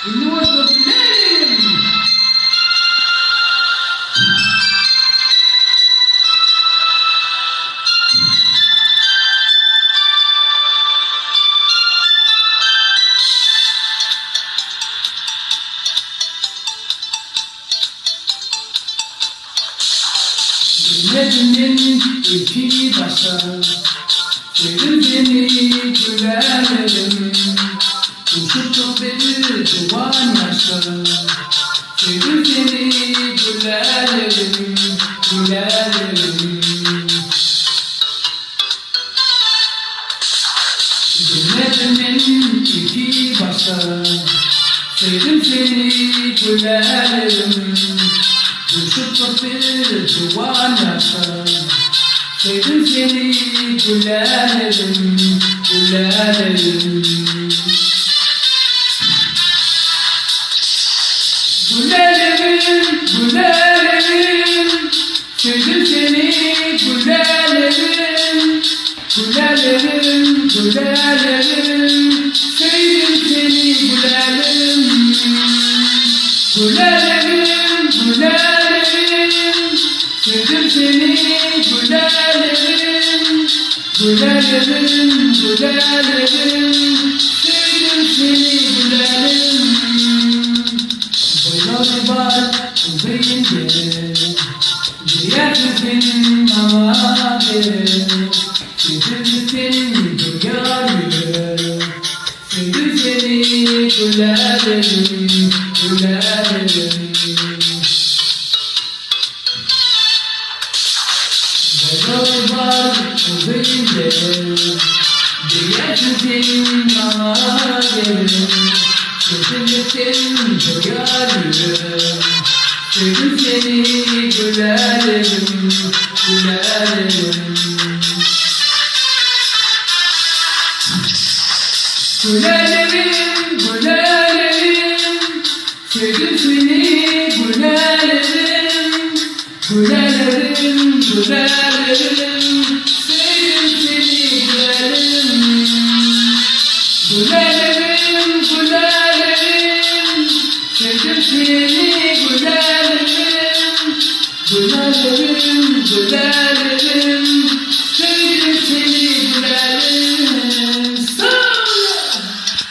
Üniversite neyim? Dinledin iki başa, sevdim seni gülerim. Uşuttu beni duvan yaşa, sevdim seni gülerim, gülerim. Dinledin iki başa, sevdim seni gülerim. Uşuttu beni duvan yaşa, sevdim seni gülerim, gülerim. Gülerim, gülerim, sevdim seni gülerim. Gülerim, gülerim, sevdim seni gülerim. Gülerim, gülerim, sevdim seni gülerim. Gülerim, gülerim, sevdim seni gülerim. Boyları var uzayınca, diğersin bana verin. Sevdim seni duyarım, sevdim seni gülerim, gülerim. Boyları var uzayınca, diğersin bana verin. Sevdim seni duyarım, sevdim seni gülerim, gülerim. Gülerim, gülerim, sevdim seni gülerim. Gülerim, gülerim, sevdim seni gülerim. Gülerim, gülerim, sevdim seni gülerim. Gülerim,